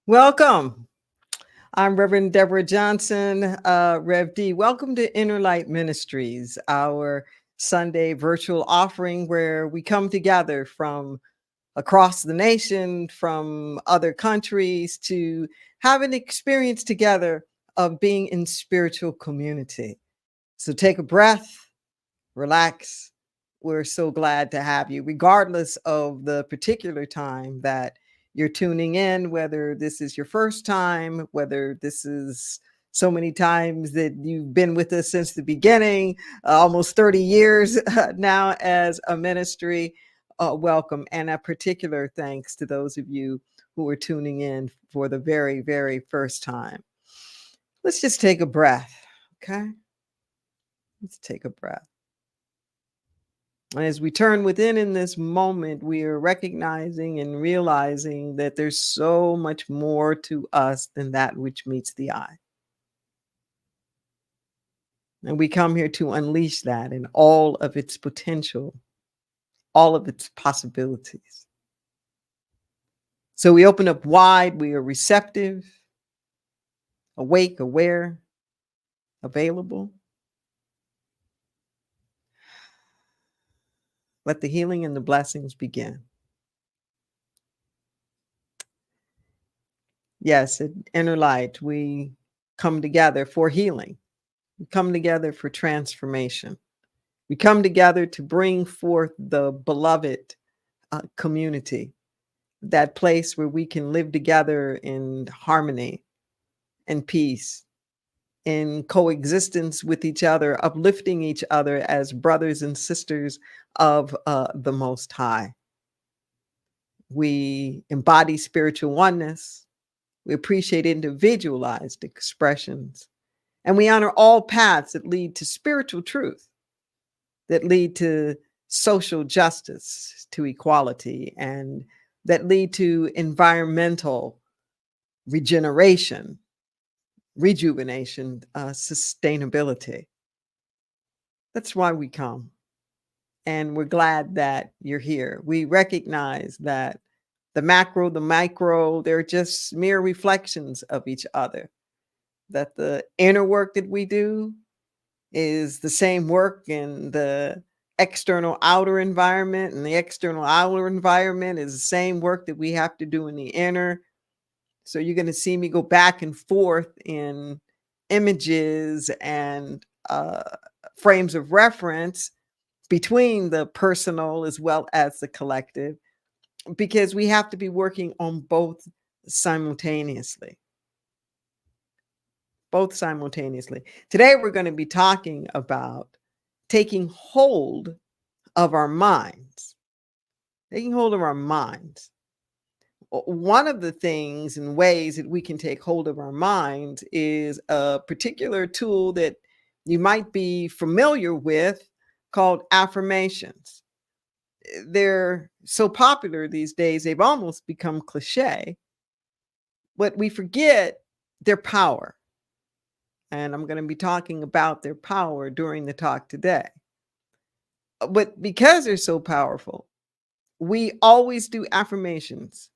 Welcome. I'm Reverend Deborah Johnson, Rev D. Welcome to Inner Light Ministries, our Sunday virtual offering where we come together from across the nation, from other countries to have an experience together of being in spiritual community. So take a breath, relax. We're so glad to have you, regardless of the particular time that you're tuning in, whether this is your first time, whether this is so many times that you've been with us since the beginning, almost 30 years now as a ministry. Welcome. And a particular thanks to those of you who are tuning in for the very, very first time. Let's just take a breath. Okay. Let's take a breath. As we turn within in this moment, we are recognizing and realizing that there's so much more to us than that which meets the eye. And we come here to unleash that in all of its potential, all of its possibilities. So we open up wide, we are receptive, awake, aware, available. Let the healing and the blessings begin. Yes, at Inner Light, we come together for healing. We come together for transformation. We come together to bring forth the beloved community, that place where we can live together in harmony and peace, in coexistence with each other, uplifting each other as brothers and sisters of the Most High. We embody spiritual oneness. We appreciate individualized expressions. And we honor all paths that lead to spiritual truth, that lead to social justice, to equality, and that lead to environmental regeneration, rejuvenation, sustainability. That's why we come. And we're glad that you're here. We recognize that the macro, the micro, they're just mere reflections of each other. That the inner work that we do is the same work in the external outer environment, and the external outer environment is the same work that we have to do in the inner. So you're going to see me go back and forth in images and frames of reference between the personal as well as the collective, because we have to be working on both simultaneously. Both simultaneously. Today, we're going to be talking about taking hold of our minds. Taking hold of our minds. One of the things and ways that we can take hold of our minds is a particular tool that you might be familiar with called affirmations. They're so popular these days, they've almost become cliche, but we forget their power. And I'm going to be talking about their power during the talk today. But because they're so powerful, we always do affirmations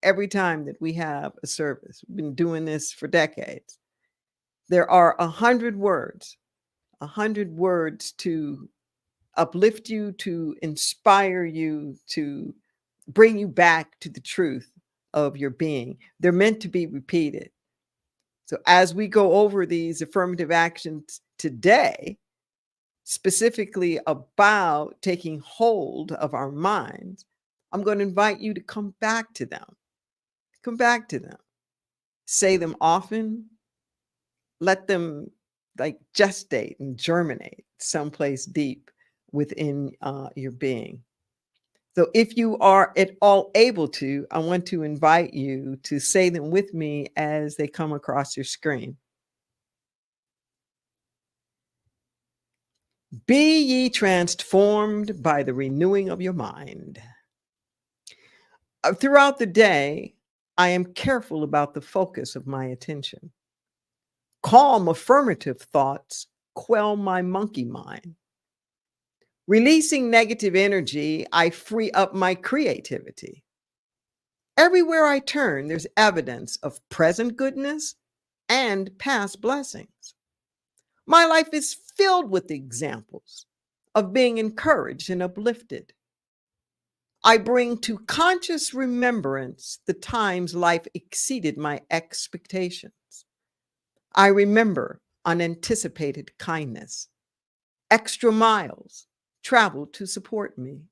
every time that we have a service. We've been doing this for decades. There are 100 words to uplift you, to inspire you, to bring you back to the truth of your being. They're meant to be repeated. So as we go over these affirmative actions today, specifically about taking hold of our minds, I'm going to invite you to come back to them. Come back to them. Say them often. Let them like gestate and germinate someplace deep within your being. So if you are at all able to, I want to invite you to say them with me as they come across your screen. Be ye transformed by the renewing of your mind. Throughout the day, I am careful about the focus of my attention. Calm, affirmative thoughts quell my monkey mind. Releasing negative energy, I free up my creativity. Everywhere I turn, there's evidence of present goodness and past blessings. My life is filled with examples of being encouraged and uplifted. I bring to conscious remembrance the times life exceeded my expectations. I remember unanticipated kindness, extra miles traveled to support me.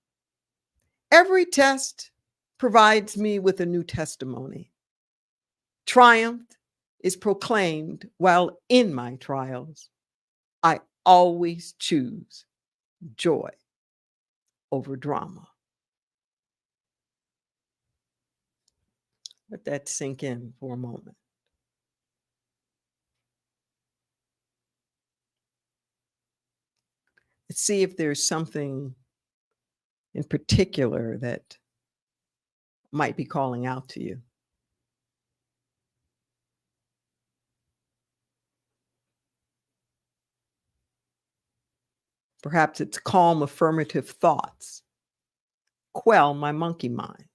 Every test provides me with a new testimony. Triumph is proclaimed while in my trials. I always choose joy over drama. Let that sink in for a moment. Let's see if there's something in particular that might be calling out to you. Perhaps it's calm, affirmative thoughts. Quell my monkey mind.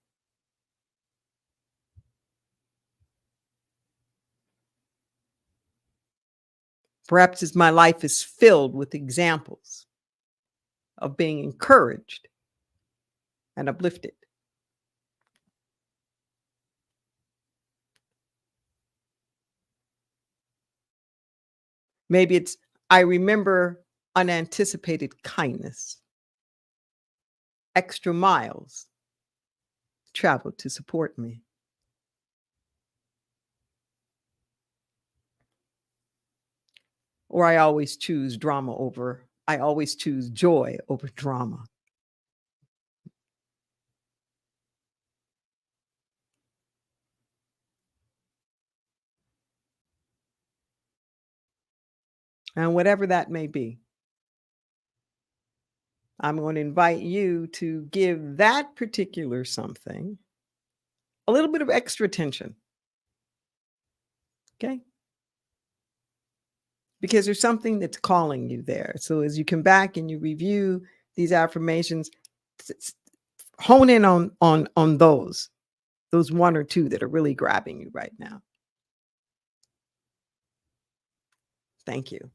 Perhaps it's my life is filled with examples of being encouraged and uplifted. Maybe it's, I remember unanticipated kindness, extra miles traveled to support me. Or I always choose joy over drama. And whatever that may be, I'm going to invite you to give that particular something a little bit of extra attention. Okay? Because there's something that's calling you there. So as you come back and you review these affirmations, hone in on those one or two that are really grabbing you right now. Thank you.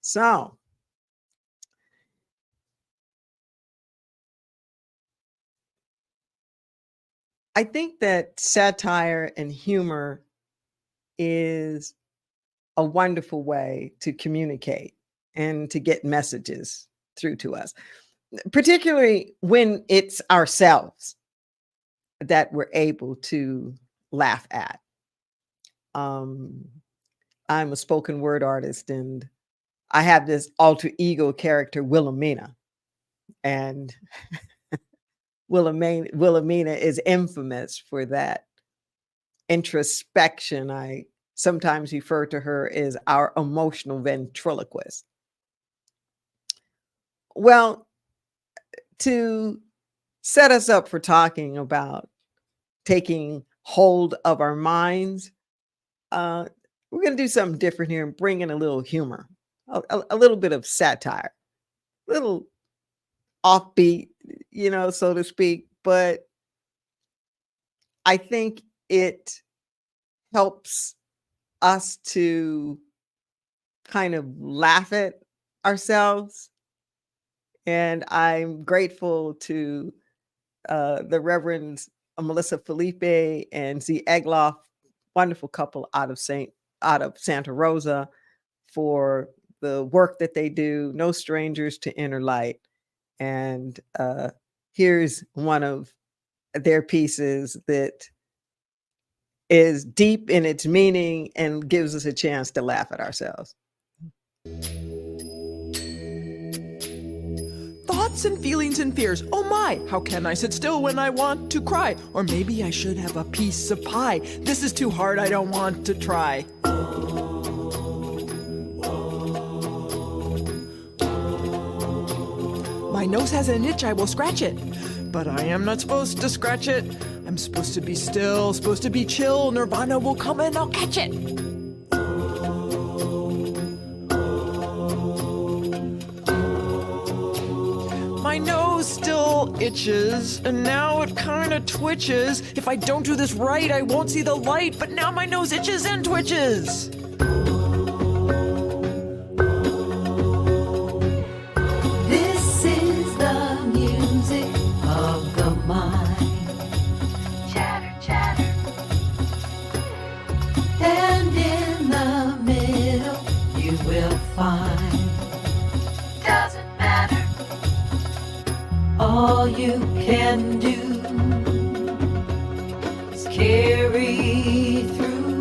So, I think that satire and humor is a wonderful way to communicate and to get messages through to us, particularly when it's ourselves that we're able to laugh at. I'm a spoken word artist, and I have this alter ego character, Wilhelmina, and Wilhelmina is infamous for that introspection. I sometimes refer to her as our emotional ventriloquist. Well, to set us up for talking about taking hold of our minds, we're going to do something different here and bring in a little humor, a little bit of satire, a little offbeat, so to speak. But I think it helps us to kind of laugh at ourselves. And I'm grateful to the Reverends Melissa Felipe and Z Egloff, wonderful couple out of Santa Rosa, for the work that they do. No strangers to inner light. And here's one of their pieces that is deep in its meaning and gives us a chance to laugh at ourselves. Thoughts and feelings and fears. Oh my, how can I sit still when I want to cry? Or maybe I should have a piece of pie. This is too hard, I don't want to try. My nose has an itch, I will scratch it. But I am not supposed to scratch it. I'm supposed to be still, supposed to be chill. Nirvana will come and I'll catch it. my nose still itches, and now it kinda twitches. If I don't do this right, I won't see the light, but now my nose itches and twitches. This is the music of the mind. Chatter, chatter. And in the middle you will find. Doesn't matter. All you can do is carry through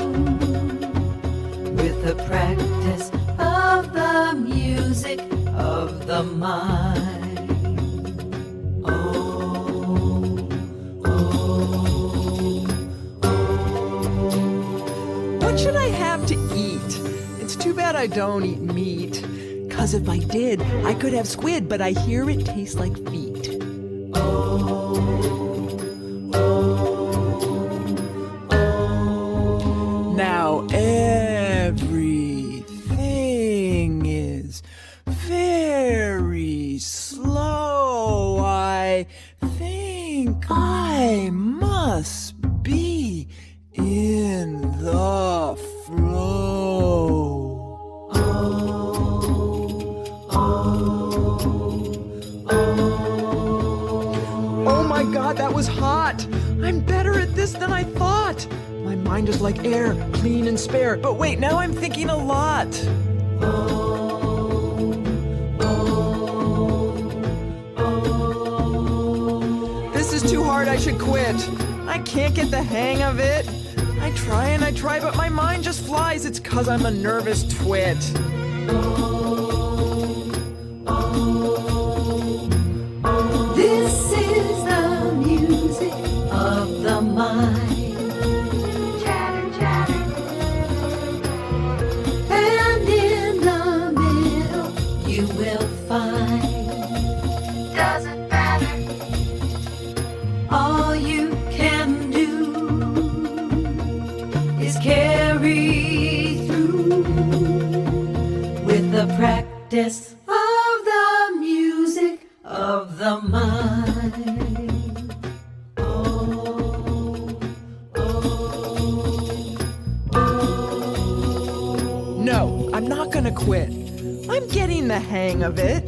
with the practice of the music of the mind. Oh, oh, oh. What should I have to eat? It's too bad I don't eat meat. 'Cause if I did, I could have squid, but I hear it tastes like feet. Now everything is very slow. I think I must be in the flow. Oh my God, that was hot! I'm better at this than I thought! My mind is like air, clean and spare. But wait, now I'm thinking a lot. This is too hard, I should quit. I can't get the hang of it. I try and I try, but my mind just flies. It's 'cause I'm a nervous twit. This is the music of the mind. Chatter, chatter. And in the middle you will find. Doesn't matter. All you can do is carry through with the practice of the music of the mind. Oh, oh, oh. No, I'm not gonna quit. I'm getting the hang of it.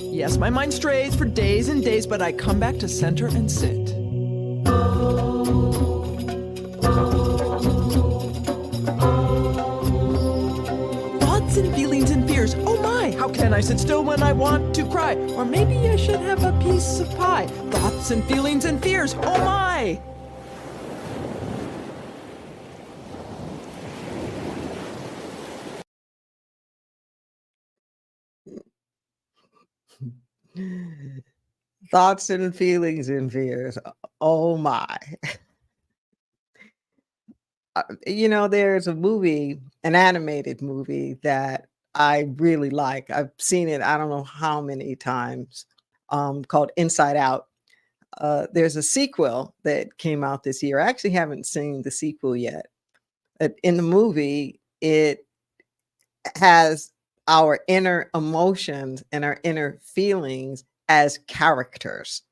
Yes, my mind strays for days and days, but I come back to center and sit. Thoughts and feelings and fears, oh my, how can I sit still when I want to cry? Or maybe I should have a piece of pie. Thoughts and feelings and fears, oh my! Thoughts and feelings and fears. Oh my. There's a movie, an animated movie that I really like. I've seen it, I don't know how many times, called Inside Out. There's a sequel that came out this year. I actually haven't seen the sequel yet. In the movie, it has our inner emotions and our inner feelings as characters.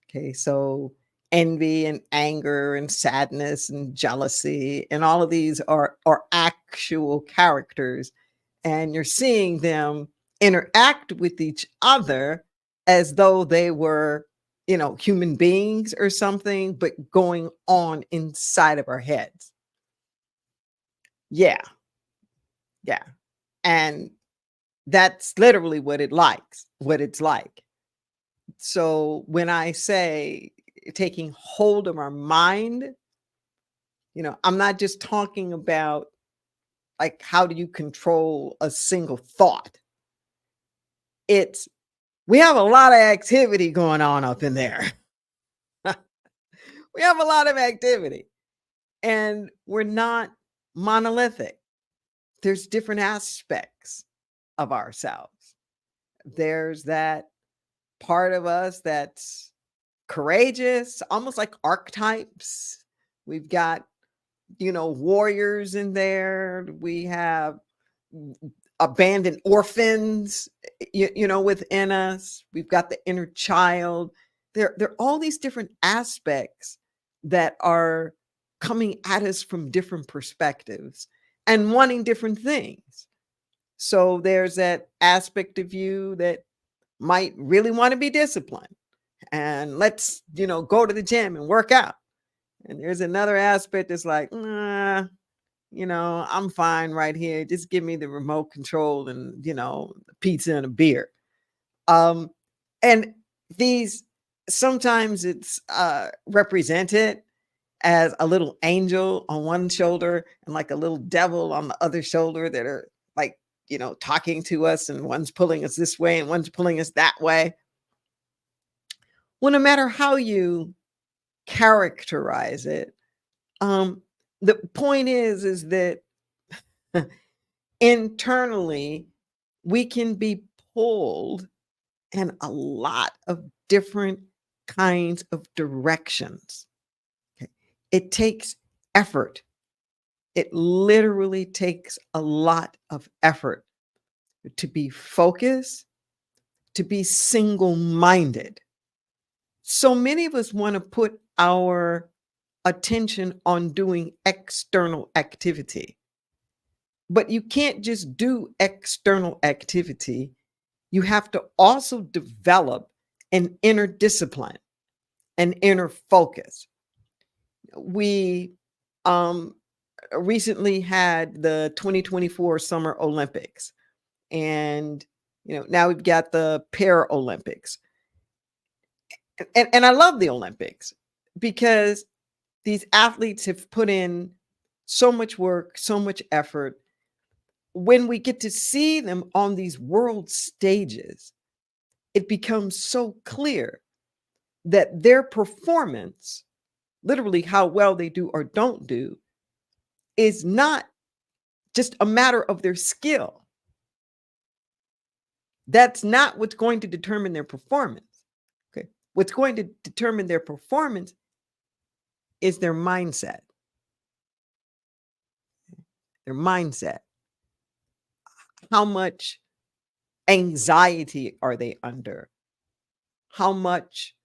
Okay, so envy and anger and sadness and jealousy and all of these are actual characters, and you're seeing them interact with each other as though they were, human beings or something, but going on inside of our heads. Yeah, yeah. And that's literally what it's like. So when I say taking hold of our mind, I'm not just talking about like how do you control a single thought. It's we have a lot of activity going on up in there. We have a lot of activity, and we're not monolithic. There's different aspects of ourselves. There's that part of us that's courageous, almost like archetypes. We've got, warriors in there. We have abandoned orphans, within us. We've got the inner child. There are all these different aspects that are coming at us from different perspectives and wanting different things. So there's that aspect of you that might really want to be disciplined and let's, go to the gym and work out. And there's another aspect that's like, nah, I'm fine right here. Just give me the remote control and, pizza and a beer. And these, sometimes it's represented as a little angel on one shoulder and like a little devil on the other shoulder that are like, talking to us, and one's pulling us this way and one's pulling us that way. Well, no matter how you characterize it, the point is that internally we can be pulled in a lot of different kinds of directions. Okay. It takes effort. It literally takes a lot of effort to be focused, to be single-minded. So many of us want to put our attention on doing external activity. But you can't just do external activity. You have to also develop an inner discipline, an inner focus. We recently had the 2024 Summer Olympics, and now we've got the Paralympics. And I love the Olympics because these athletes have put in so much work, so much effort. When we get to see them on these world stages, it becomes so clear that their performance, literally how well they do or don't do, is not just a matter of their skill. That's not what's going to determine their performance. Okay. What's going to determine their performance is their mindset. Their mindset. How much anxiety are they under? How much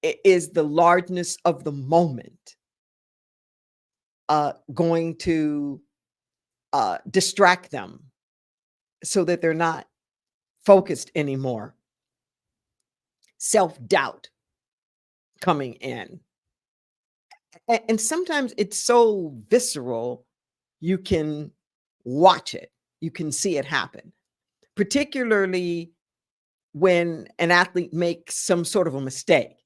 is the largeness of the moment going to distract them so that they're not focused anymore? Self-doubt coming in. And sometimes it's so visceral, you can watch it. You can see it happen, particularly when an athlete makes some sort of a mistake.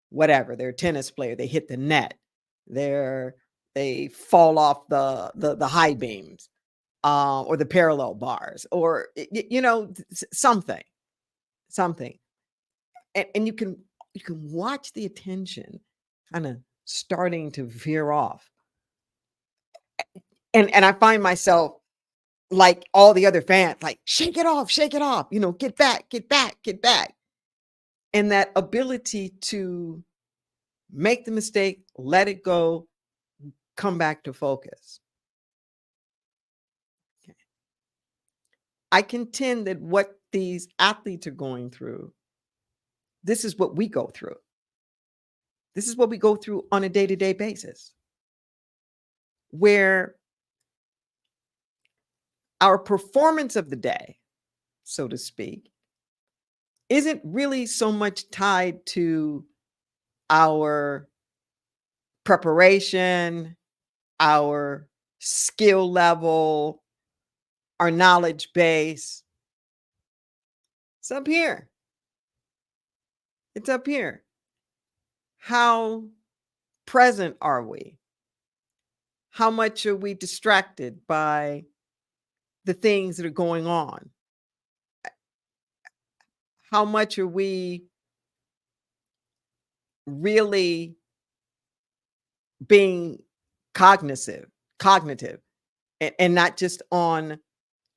Whatever, they're a tennis player, they hit the net, they fall off the high beams, or the parallel bars, or something. And you can watch the attention kind of starting to veer off. And I find myself like all the other fans, like, shake it off, get back. And that ability to make the mistake, let it go, come back to focus. Okay. I contend that what these athletes are going through, this is what we go through. This is what we go through on a day-to-day basis, where our performance of the day, so to speak, isn't really so much tied to our preparation, our skill level, our knowledge base. It's up here. It's up here. How present are we? How much are we distracted by the things that are going on? How much are we really being cognitive, and not just on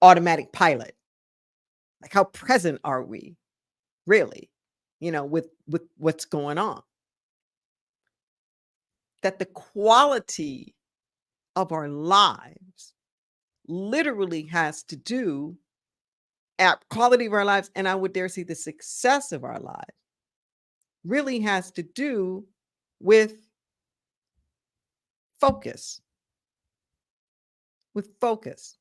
automatic pilot? Like, how present are we really, with what's going on? That the quality of our lives literally has to do at quality of our lives, and I would dare say the success of our lives really has to do with focus, with focus.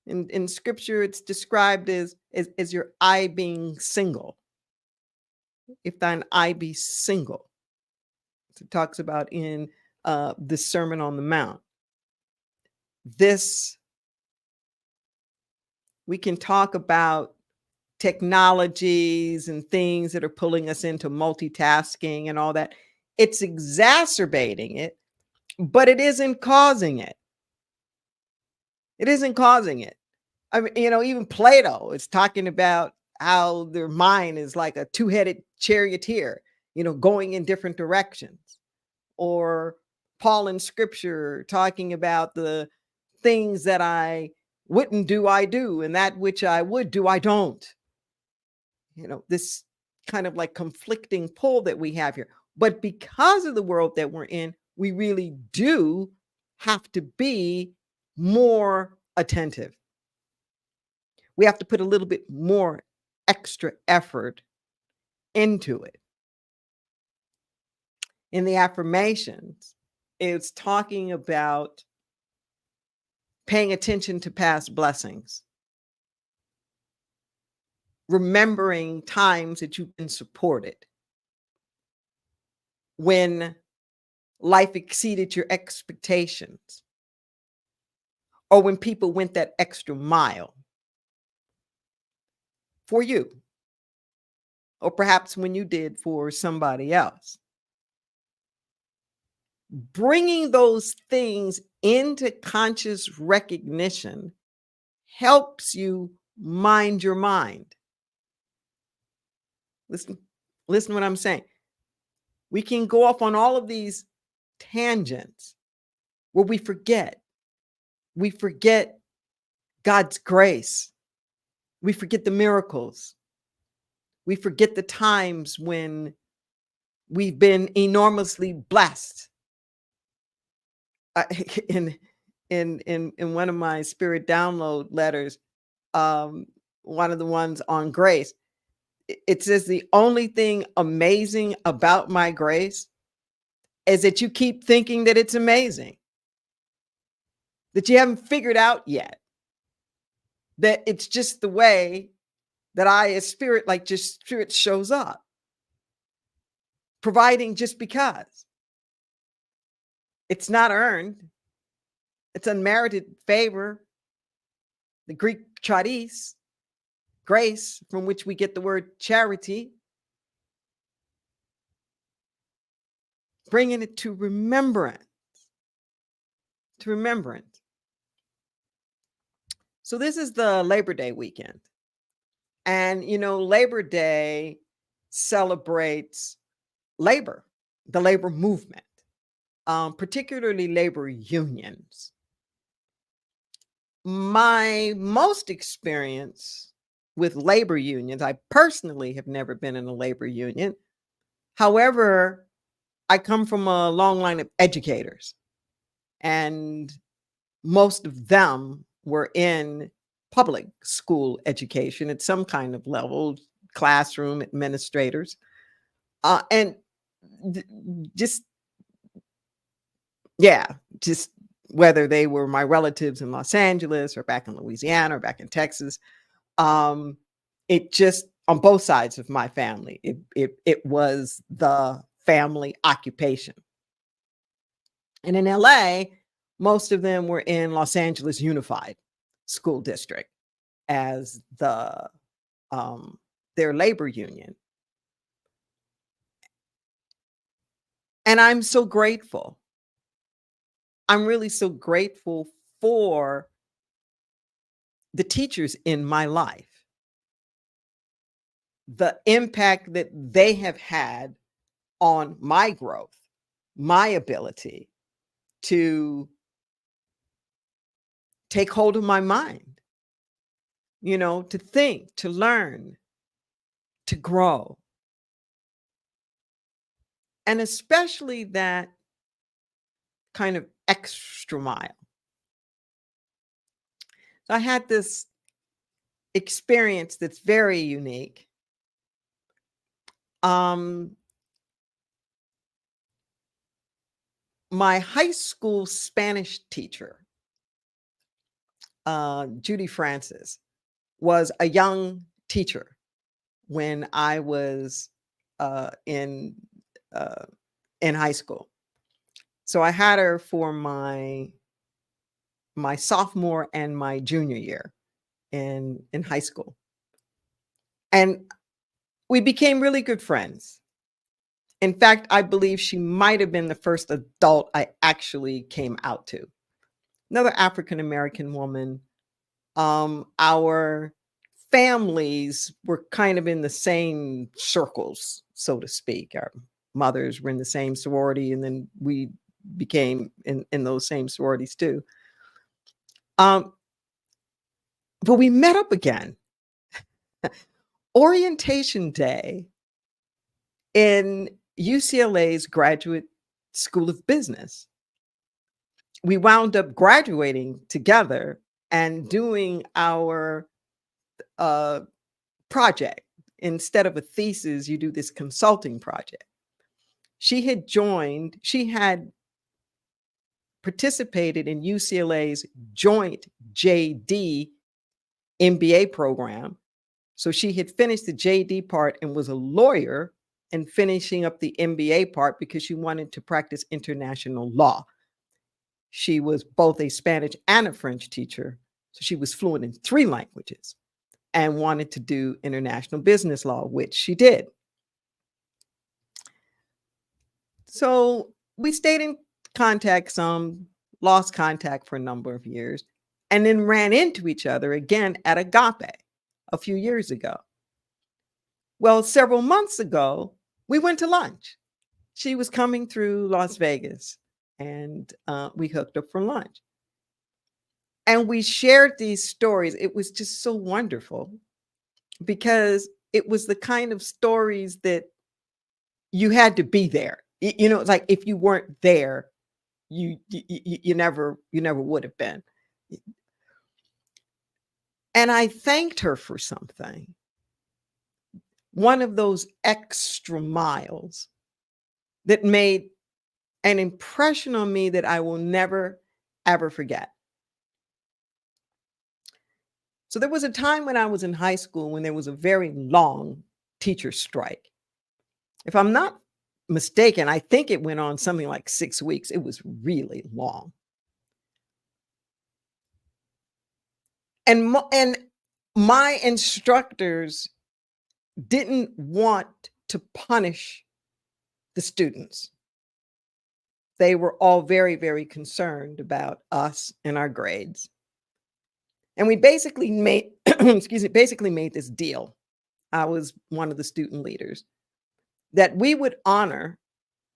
In scripture, it's described as your eye being single. If thine eye be single, it talks about in the Sermon on the Mount. This, we can talk about technologies and things that are pulling us into multitasking and all that. It's exacerbating it, but it isn't causing it. It isn't causing it. I mean, even Plato is talking about how their mind is like a two-headed charioteer, going in different directions. Or Paul in scripture talking about the things that I wouldn't do, I do, and that which I would do, I don't. This kind of like conflicting pull that we have here. But because of the world that we're in, we really do have to be more attentive. We have to put a little bit more extra effort into it. In the affirmations, it's talking about paying attention to past blessings, remembering times that you've been supported, when life exceeded your expectations, or when people went that extra mile for you, or perhaps when you did for somebody else. Bringing those things into conscious recognition helps you mind your mind. Listen what I'm saying. We can go off on all of these tangents where we forget God's grace. We forget the miracles. We forget the times when we've been enormously blessed. In one of my spirit download letters, one of the ones on grace, it says the only thing amazing about my grace is that you keep thinking that it's amazing, that you haven't figured out yet, that it's just the way that I, as spirit, spirit shows up, providing just because. It's not earned. It's unmerited favor. The Greek charis, grace, from which we get the word charity. Bringing it to remembrance. To remembrance. So this is the Labor Day weekend. And, Labor Day celebrates labor, the labor movement. Particularly labor unions. My most experience with labor unions, I personally have never been in a labor union. However, I come from a long line of educators, and most of them were in public school education at some kind of level, classroom administrators, and just whether they were my relatives in Los Angeles or back in Louisiana or back in Texas, it just, on both sides of my family, it was the family occupation. And in LA, most of them were in Los Angeles Unified School District as their labor union. And I'm so grateful. I'm really so grateful for the teachers in my life, the impact that they have had on my growth, my ability to take hold of my mind, to think, to learn, to grow. And especially that kind of extra mile. So I had this experience that's very unique. Um, my high school Spanish teacher, Judy Francis, was a young teacher when I was uh, in uh, in high school. So I had her for my sophomore and my junior year in high school, and we became really good friends. In fact, I believe she might have been the first adult I actually came out to. Another African American woman. Our families were kind of in the same circles, so to speak. Our mothers were in the same sorority, and then we became in those same sororities too. Um, but we met up again. Orientation day in UCLA's Graduate School of Business. We wound up graduating together and doing our uh, project. Instead of a thesis, you do this consulting project. She had participated in UCLA's joint JD MBA program. So she had finished the JD part and was a lawyer and finishing up the MBA part because she wanted to practice international law. She was both a Spanish and a French teacher, so she was fluent in 3 languages and wanted to do international business law, which she did. So we stayed in contact some, lost contact for a number of years, and then ran into each other again at Agape a few years ago. Well, several months ago, we went to lunch. She was coming through Las Vegas, and we hooked up for lunch. And we shared these stories. It was just so wonderful because it was the kind of stories that you had to be there. It's like if you weren't there, you never would have been. And I thanked her for something. One of those extra miles that made an impression on me that I will never, ever forget. So there was a time when I was in high school when there was a very long teacher strike. If I'm not mistaken, I think it went on something like 6 weeks. It was really long. And my instructors didn't want to punish the students. They were all very, very concerned about us and our grades. And we basically made, basically made this deal. I was one of the student leaders that we would honor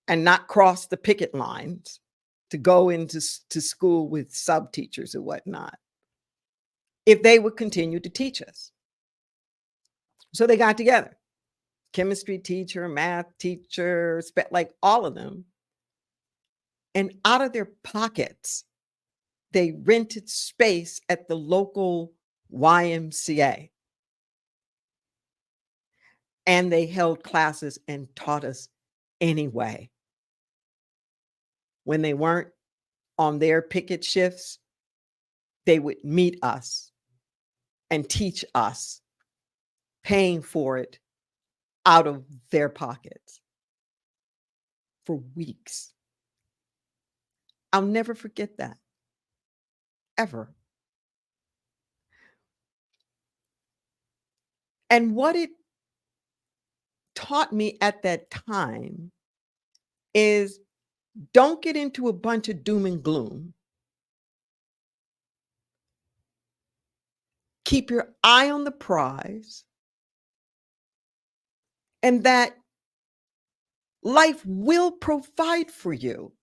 and not cross the picket lines to go into school with sub teachers or whatnot if they would continue to teach us. So they got together, chemistry teacher, math teacher, like all of them. And out of their pockets, they rented space at the local YMCA. And they held classes and taught us anyway. When they weren't on their picket shifts, they would meet us and teach us, paying for it out of their pockets for weeks. I'll never forget that, ever. And what it taught me at that time is don't get into a bunch of doom and gloom. Keep your eye on the prize, and that life will provide for you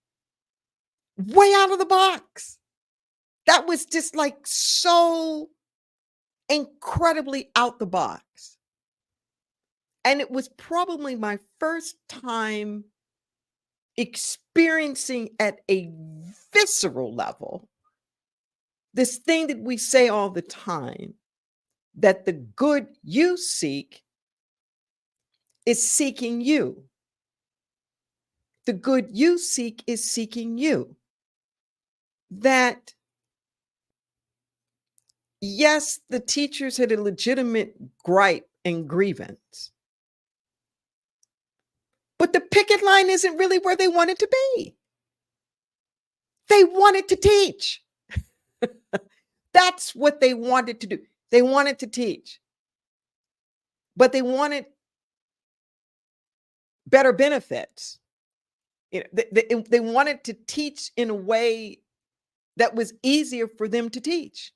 way out of the box. That was just like so incredibly out the box. And it was probably my first time experiencing at a visceral level This thing that we say all the time, that the good you seek is seeking you. The good you seek is seeking you. That, yes, the teachers had a legitimate gripe and grievance, but the picket line isn't really where they wanted to be. They wanted to teach. That's what they wanted to do. They wanted to teach, but they wanted better benefits. They wanted to teach in a way that was easier for them to teach.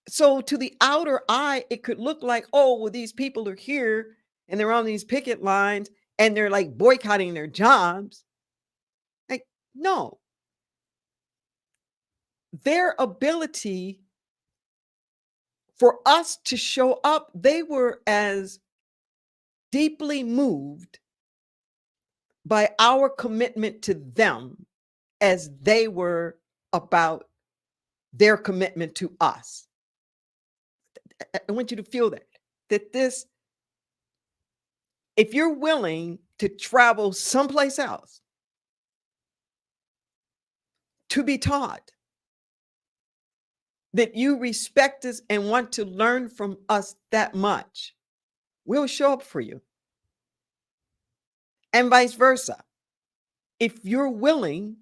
So to the outer eye, it could look like, oh, well, these people are here and they're on these picket lines and they're like boycotting their jobs. Like, no. Their ability for us to show up, they were as deeply moved by our commitment to them as they were about their commitment to us. I want you to feel that this, if you're willing to travel someplace else to be taught, that you respect us and want to learn from us that much, we'll show up for you. And vice versa. If you're willing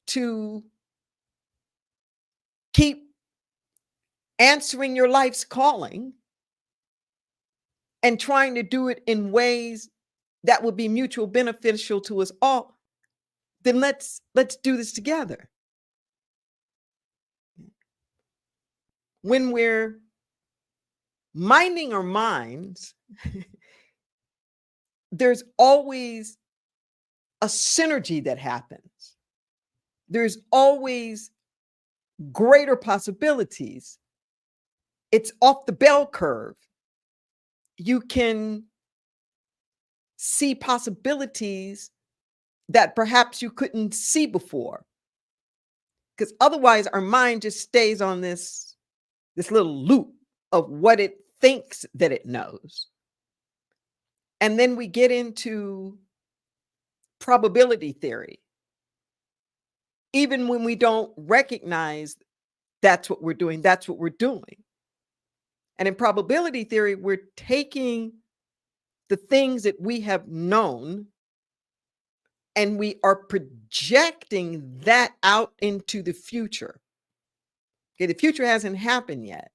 to keep answering your life's calling and trying to do it in ways that would be mutual beneficial to us all, then let's do this together. When we're minding our minds, there's always a synergy that happens. There's always greater possibilities. It's off the bell curve. You can see possibilities that perhaps you couldn't see before. Because otherwise our mind just stays on this little loop of what it thinks that it knows. And then we get into probability theory. Even when we don't recognize that's what we're doing, that's what we're doing. And in probability theory, we're taking the things that we have known and we are projecting that out into the future. Okay, the future hasn't happened yet,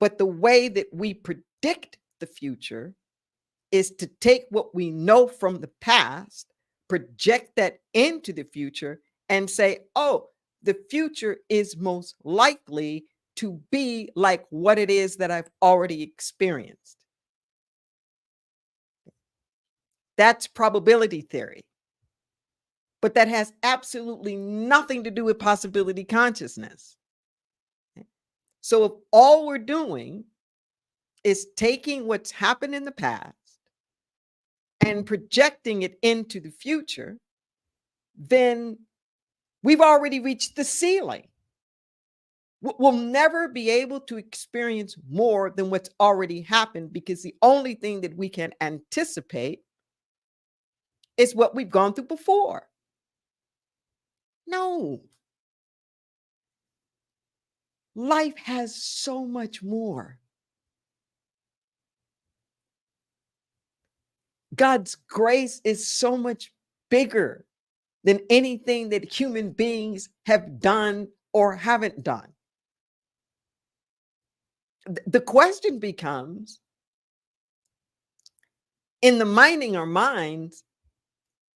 but the way that we predict the future is to take what we know from the past, project that into the future, and say, oh, the future is most likely to be like what it is that I've already experienced. That's probability theory. But that has absolutely nothing to do with possibility consciousness. So if all we're doing is taking what's happened in the past and projecting it into the future, then we've already reached the ceiling. We'll never be able to experience more than what's already happened, because the only thing that we can anticipate is what we've gone through before. No. Life has so much more. God's grace is so much bigger than anything that human beings have done or haven't done. The question becomes, in the minding our minds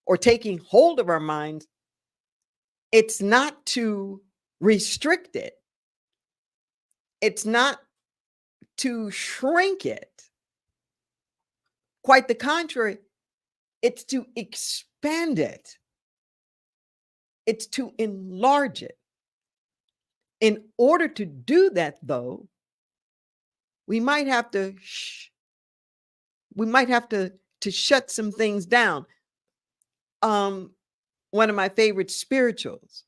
or taking hold of our minds, it's not to restrict it. It's not to shrink it. Quite the contrary, it's to expand it. It's to enlarge it. In order to do that, though, we might have to shut some things down. One of my favorite spirituals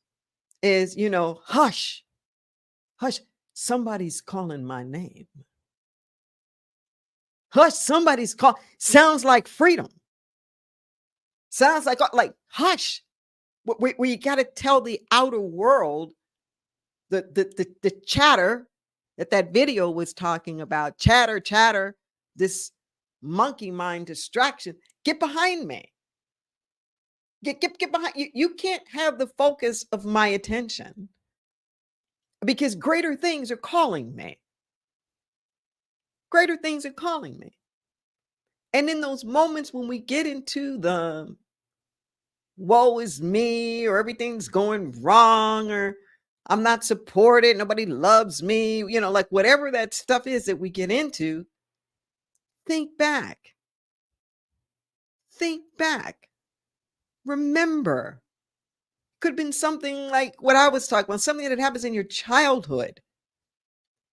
is, hush, hush, somebody's calling my name. Hush, somebody's call. Sounds like freedom. Sounds like hush. Where you got to tell the outer world the chatter that video was talking about. Chatter, this monkey mind distraction. Get behind me. Get behind you. You can't have the focus of my attention because greater things are calling me. Greater things are calling me. And in those moments when we get into the woe is me, or everything's going wrong, or I'm not supported, nobody loves me, like whatever that stuff is that we get into, think back. Think back. Remember. Could have been something like what I was talking about, something that happens in your childhood.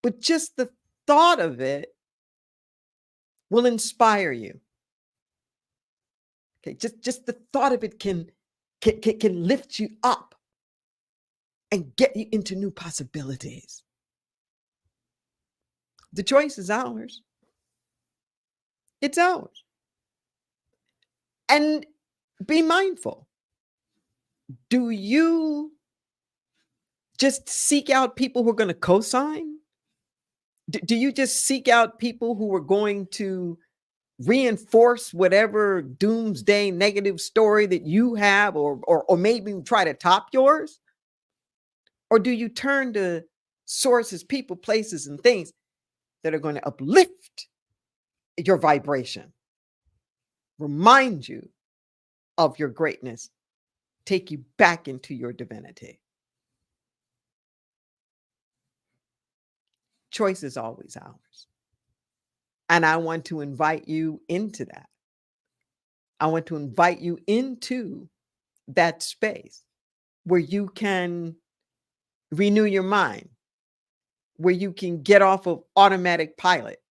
But just the thought of it will inspire you. Okay, just the thought of it can lift you up and get you into new possibilities. The choice is ours. It's ours. And be mindful. Do you just seek out people who are going to co-sign? Do you just seek out people who are going to reinforce whatever doomsday negative story that you have, or maybe try to top yours? Or do you turn to sources, people, places, and things that are going to uplift your vibration, remind you of your greatness, take you back into your divinity? Choice is always ours. And I want to invite you into that. I want to invite you into that space where you can renew your mind, where you can get off of automatic pilot,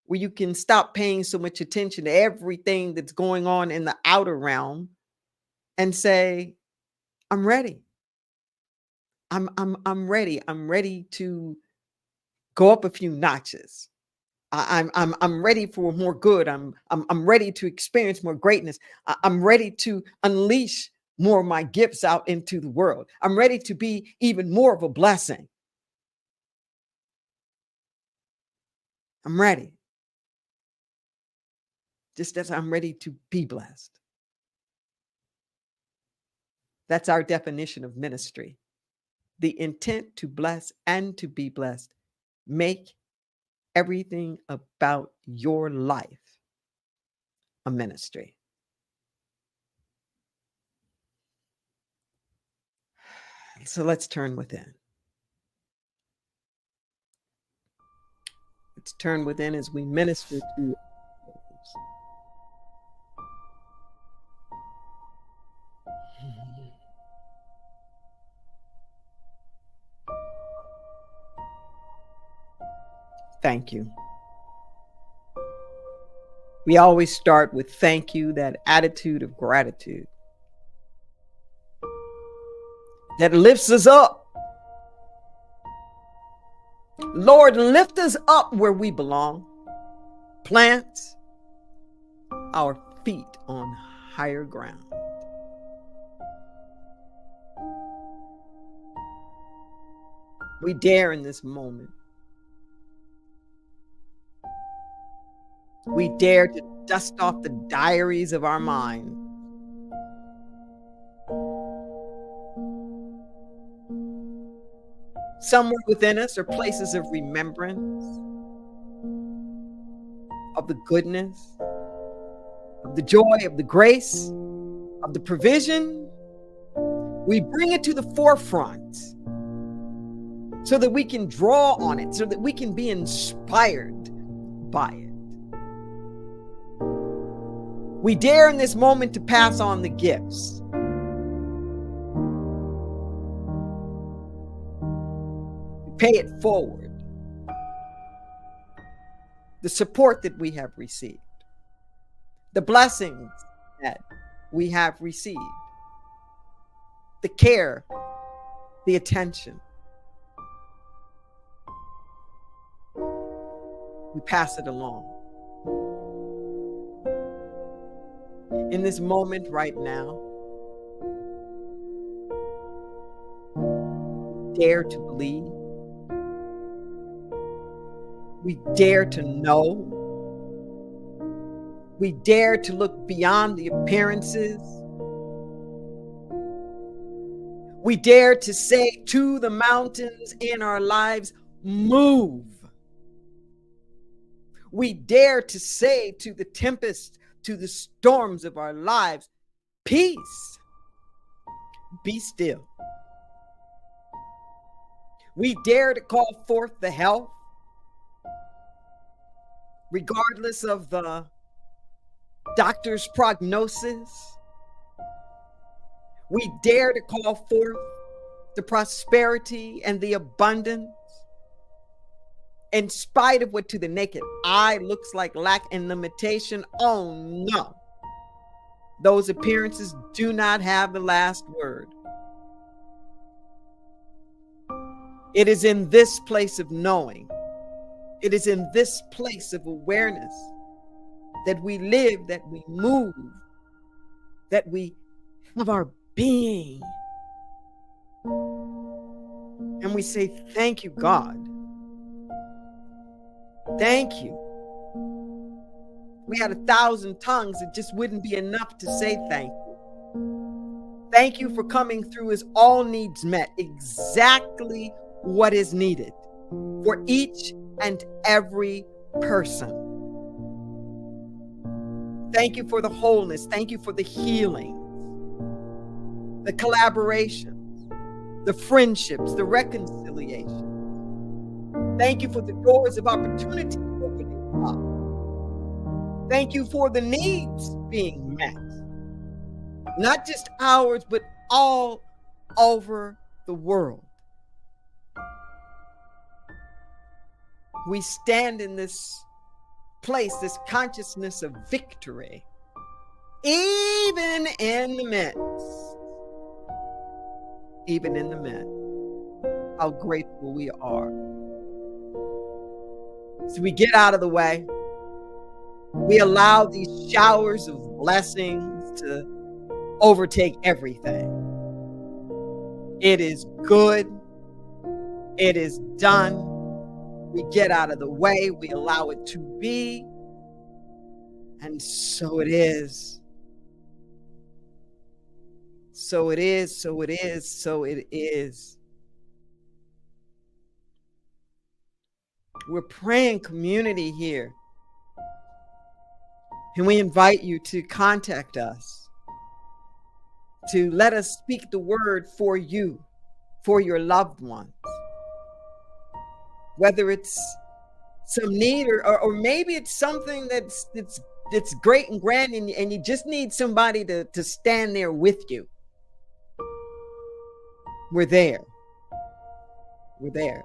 where you can stop paying so much attention to everything that's going on in the outer realm and say, I'm ready. I'm ready. I'm ready to go up a few notches. I'm ready for more good. I'm ready to experience more greatness. I'm ready to unleash more of my gifts out into the world. I'm ready to be even more of a blessing. I'm ready. Just as I'm ready to be blessed. That's our definition of ministry. The intent to bless and to be blessed. Make everything about your life a ministry. So let's turn within. Let's turn within as we minister to others. Thank you. We always start with thank you, that attitude of gratitude that lifts us up. Lord, lift us up where we belong. Plant our feet on higher ground. We dare in this moment. We dare to dust off the diaries of our mind. Somewhere within us are places of remembrance, of the goodness, of the joy, of the grace, of the provision. We bring it to the forefront so that we can draw on it, so that we can be inspired by it. We dare in this moment to pass on the gifts. Pay it forward. The support that we have received. The blessings that we have received. The care the attention. We pass it along. In this moment right now, dare to believe. We dare to know. We dare to look beyond the appearances. We dare to say to the mountains in our lives, move. We dare to say to the tempest, to the storms of our lives, peace, be still. We dare to call forth the health, regardless of the doctor's prognosis. We dare to call forth the prosperity and the abundance, in spite of what to the naked eye looks like lack and limitation. Oh no, those appearances do not have the last word. It is in this place of knowing, it is in this place of awareness that we live, that we move, that we have our being. And we say, thank you, God. Thank you. We had 1,000 tongues, it just wouldn't be enough to say thank you. Thank you for coming through as all needs met, exactly what is needed for each and every person. Thank you for the wholeness. Thank you for the healing, the collaborations, the friendships, the reconciliation. Thank you for the doors of opportunity opening up. Thank you for the needs being met. Not just ours, but all over the world. We stand in this place, this consciousness of victory, even in the midst. Even in the midst. How grateful we are. So we get out of the way. We allow these showers of blessings to overtake everything. It is good. It is done. We get out of the way. We allow it to be. And so it is. So it is, so it is, so it is. We're praying community here. And we invite you to contact us, to let us speak the word for you, for your loved ones. Whether it's some need or maybe it's something that's great and grand and you just need somebody to stand there with you. We're there. We're there.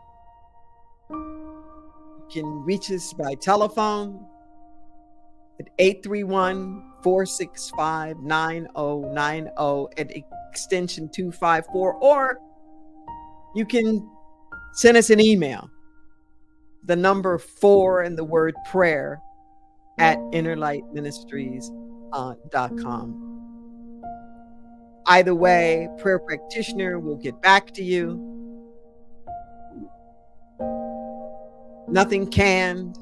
You can reach us by telephone at 831-465-9090 at extension 254, or you can send us an email. The number 4 and the word prayer at innerlightministries.com. Either way, prayer practitioner will get back to you. Nothing canned,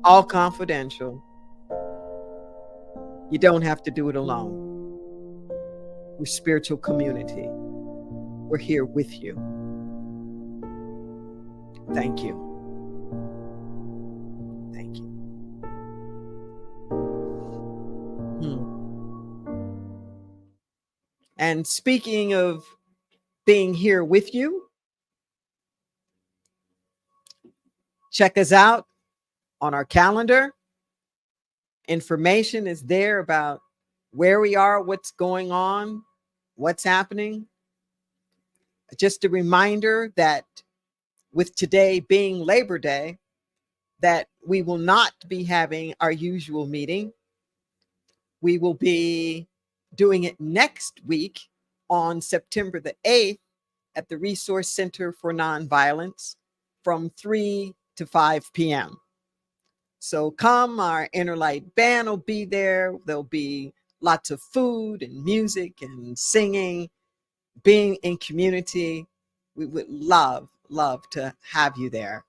all confidential. You don't have to do it alone. We're spiritual community. We're here with you. Thank you. Thank you. And speaking of being here with you, check us out on our calendar. Information is there about where we are, what's going on, what's happening. Just a reminder that with today being Labor Day, that we will not be having our usual meeting. We will be doing it next week on September the 8th at the Resource Center for Nonviolence from 3 to 5 p.m. So come, our Inner Light band will be there. There'll be lots of food and music and singing, being in community. We would love to have you there.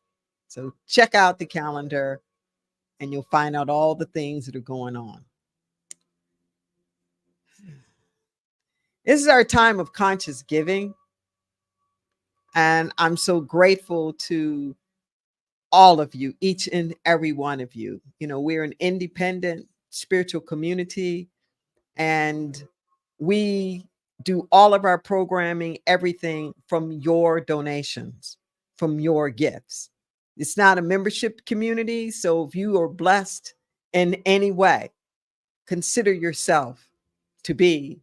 So check out the calendar and you'll find out all the things that are going on. This is our time of conscious giving. And I'm so grateful to all of you, each and every one of you. You know, we're an independent spiritual community, and we do all of our programming, everything from your donations, from your gifts. It's not a membership community. So if you are blessed in any way, consider yourself to be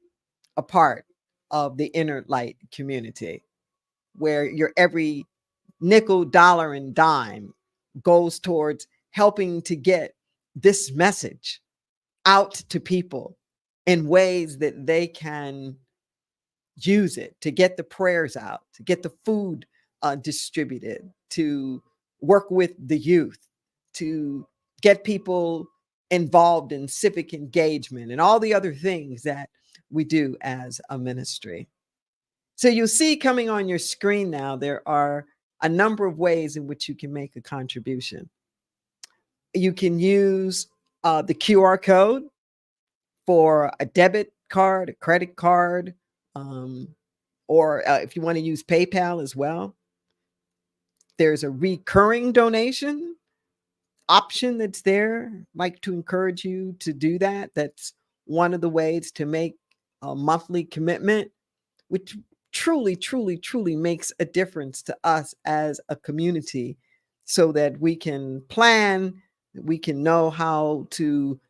a part of the Inner Light community, where your every nickel, dollar, and dime goes towards helping to get this message out to people in ways that they can use it, to get the prayers out, to get the food distributed, to work with the youth, to get people involved in civic engagement and all the other things that we do as a ministry. So you'll see coming on your screen now, there are a number of ways in which you can make a contribution. You can use the QR code for a debit card, a credit card, or if you want to use PayPal as well. There's a recurring donation option that's there. I'd like to encourage you to do that. That's one of the ways to make a monthly commitment, which truly makes a difference to us as a community, so that we can plan, we can know how to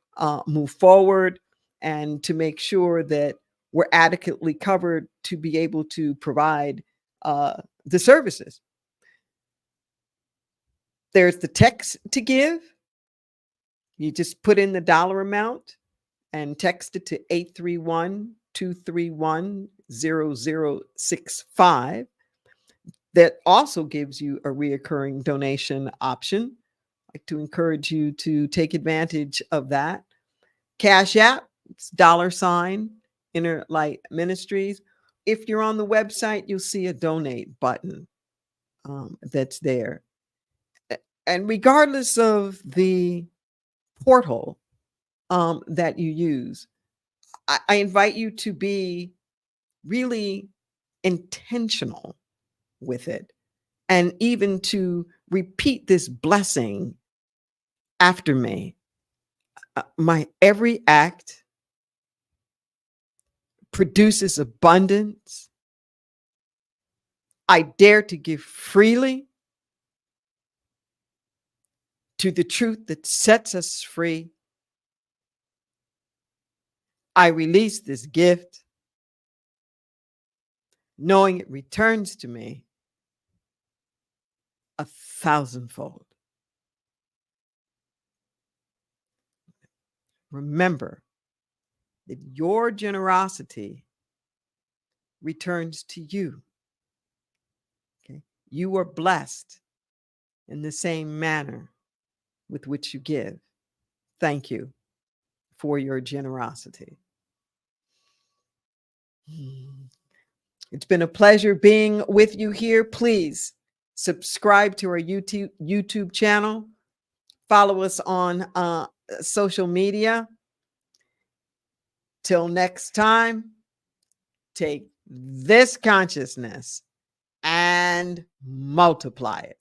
move forward, and to make sure that we're adequately covered to be able to provide the services. There's the text to give. You just put in the dollar amount and text it to 831-231-0065. That also gives you a reoccurring donation option. I'd like to encourage you to take advantage of that. Cash App, it's $ Inner Light Ministries. If you're on the website, you'll see a donate button that's there. And regardless of the portal that you use, I invite you to be really intentional with it, and even to repeat this blessing after me. My every act produces abundance. I dare to give freely to the truth that sets us free. I release this gift, knowing it returns to me 1,000-fold. Remember that your generosity returns to you. Okay? You are blessed in the same manner with which you give. Thank you for your generosity. It's been a pleasure being with you here. Please subscribe to our YouTube channel. Follow us on social media. Till next time, take this consciousness and multiply it.